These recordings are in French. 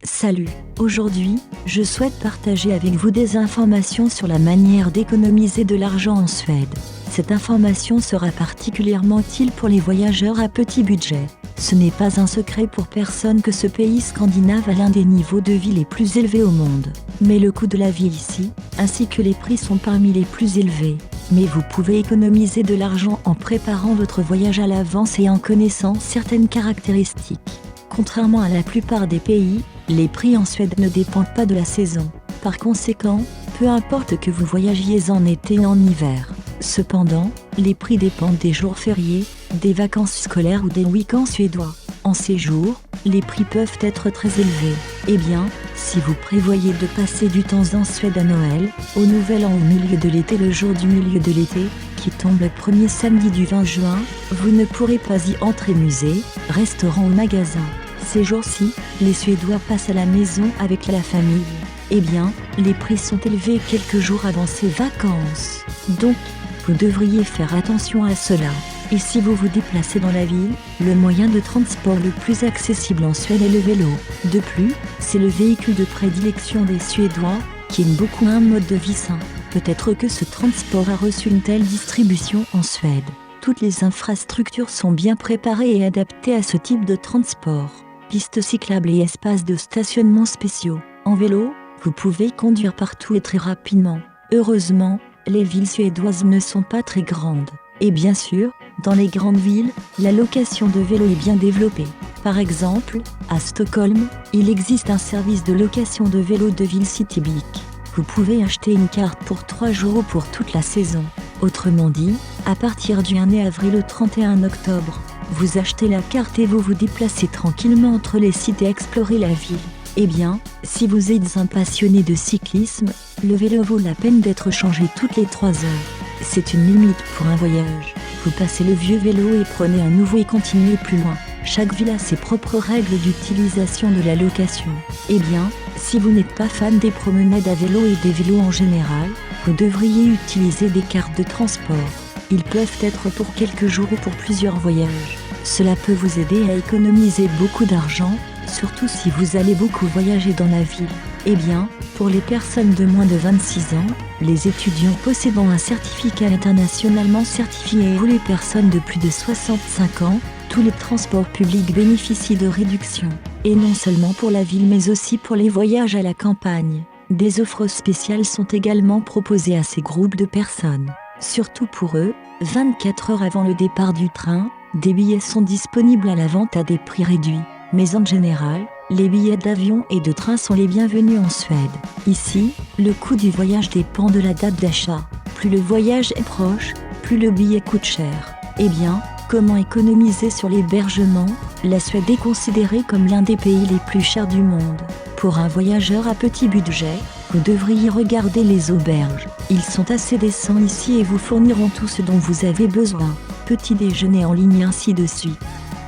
Salut, aujourd'hui, je souhaite partager avec vous des informations sur la manière d'économiser de l'argent en Suède. Cette information sera particulièrement utile pour les voyageurs à petit budget. Ce n'est pas un secret pour personne que ce pays scandinave a l'un des niveaux de vie les plus élevés au monde. Mais le coût de la vie ici, ainsi que les prix sont parmi les plus élevés. Mais vous pouvez économiser de l'argent en préparant votre voyage à l'avance et en connaissant certaines caractéristiques. Contrairement à la plupart des pays, les prix en Suède ne dépendent pas de la saison. Par conséquent, peu importe que vous voyagiez en été ou en hiver. Cependant, les prix dépendent des jours fériés, des vacances scolaires ou des week-ends suédois. En séjour, les prix peuvent être très élevés. Eh bien, si vous prévoyez de passer du temps en Suède à Noël, au Nouvel An ou au milieu de l'été, le jour du milieu de l'été, qui tombe le premier samedi du 20 juin, vous ne pourrez pas y entrer musée, restaurant ou magasin. Ces jours-ci, les Suédois passent à la maison avec la famille. Eh bien, les prix sont élevés quelques jours avant ces vacances. Donc, vous devriez faire attention à cela. Et si vous vous déplacez dans la ville, le moyen de transport le plus accessible en Suède est le vélo. De plus, c'est le véhicule de prédilection des Suédois, qui aiment beaucoup un mode de vie sain. Peut-être que ce transport a reçu une telle distribution en Suède. Toutes les infrastructures sont bien préparées et adaptées à ce type de transport. Pistes cyclables et espaces de stationnement spéciaux. En vélo, vous pouvez conduire partout et très rapidement. Heureusement, les villes suédoises ne sont pas très grandes. Et bien sûr, dans les grandes villes, la location de vélos est bien développée. Par exemple, à Stockholm, il existe un service de location de vélos de ville Citybike. Vous pouvez acheter une carte pour 3 jours ou pour toute la saison. Autrement dit, à partir du 1 avril au 31 octobre, vous achetez la carte et vous vous déplacez tranquillement entre les sites et explorez la ville. Eh bien, si vous êtes un passionné de cyclisme, le vélo vaut la peine d'être changé toutes les 3 heures. C'est une limite pour un voyage. Vous passez le vieux vélo et prenez un nouveau et continuez plus loin. Chaque ville a ses propres règles d'utilisation de la location. Eh bien, si vous n'êtes pas fan des promenades à vélo et des vélos en général, vous devriez utiliser des cartes de transport. Ils peuvent être pour quelques jours ou pour plusieurs voyages. Cela peut vous aider à économiser beaucoup d'argent, surtout si vous allez beaucoup voyager dans la ville. Eh bien, pour les personnes de moins de 26 ans, les étudiants possédant un certificat internationalement certifié ou les personnes de plus de 65 ans, tous les transports publics bénéficient de réductions. Et non seulement pour la ville mais aussi pour les voyages à la campagne. Des offres spéciales sont également proposées à ces groupes de personnes. Surtout pour eux, 24 heures avant le départ du train, des billets sont disponibles à la vente à des prix réduits. Mais en général, les billets d'avion et de train sont les bienvenus en Suède. Ici, le coût du voyage dépend de la date d'achat. Plus le voyage est proche, plus le billet coûte cher. Eh bien, comment économiser sur l'hébergement ? La Suède est considérée comme l'un des pays les plus chers du monde. Pour un voyageur à petit budget, vous devriez regarder les auberges. Ils sont assez décents ici et vous fourniront tout ce dont vous avez besoin. Petit déjeuner en ligne ainsi de suite.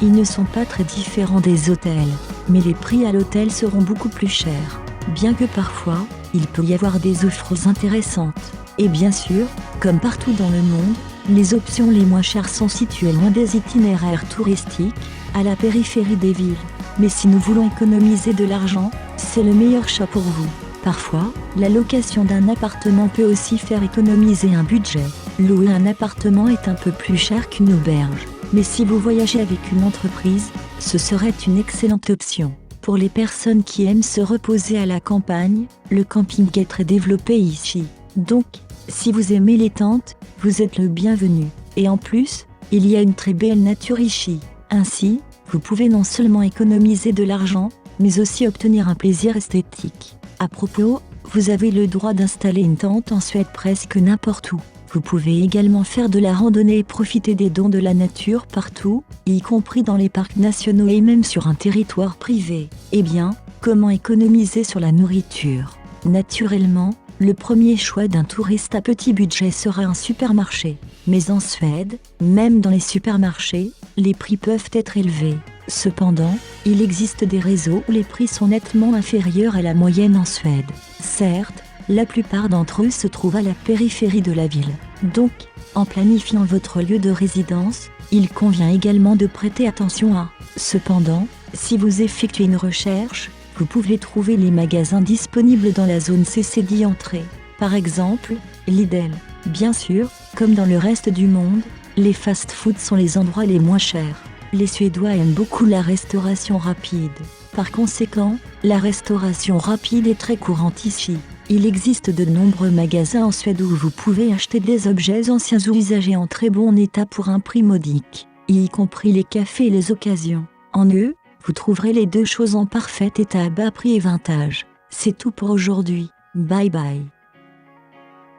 Ils ne sont pas très différents des hôtels, mais les prix à l'hôtel seront beaucoup plus chers. Bien que parfois, il peut y avoir des offres intéressantes. Et bien sûr, comme partout dans le monde, les options les moins chères sont situées loin des itinéraires touristiques, à la périphérie des villes. Mais si nous voulons économiser de l'argent, c'est le meilleur choix pour vous. Parfois, la location d'un appartement peut aussi faire économiser un budget. Louer un appartement est un peu plus cher qu'une auberge. Mais si vous voyagez avec une entreprise, ce serait une excellente option. Pour les personnes qui aiment se reposer à la campagne, le camping est très développé ici. Donc, si vous aimez les tentes, vous êtes le bienvenu. Et en plus, il y a une très belle nature ici. Ainsi, vous pouvez non seulement économiser de l'argent, mais aussi obtenir un plaisir esthétique. À propos, vous avez le droit d'installer une tente en Suède presque n'importe où. Vous pouvez également faire de la randonnée et profiter des dons de la nature partout, y compris dans les parcs nationaux et même sur un territoire privé. Eh bien, comment économiser sur la nourriture ? Naturellement, le premier choix d'un touriste à petit budget sera un supermarché. Mais en Suède, même dans les supermarchés, les prix peuvent être élevés. Cependant, il existe des réseaux où les prix sont nettement inférieurs à la moyenne en Suède. Certes, la plupart d'entre eux se trouvent à la périphérie de la ville. Donc, en planifiant votre lieu de résidence, il convient également de prêter attention à. Cependant, si vous effectuez une recherche, Vous pouvez trouver les magasins disponibles dans la zone CCD entrée. Par exemple, Lidl. Bien sûr, comme dans le reste du monde, les fast-foods sont les endroits les moins chers. Les Suédois aiment beaucoup la restauration rapide. Par conséquent, la restauration rapide est très courante ici. Il existe de nombreux magasins en Suède où vous pouvez acheter des objets anciens ou usagés en très bon état pour un prix modique, y compris les cafés et les occasions. En eux, vous trouverez les deux choses en parfait état à bas prix et vintage. C'est tout pour aujourd'hui. Bye bye.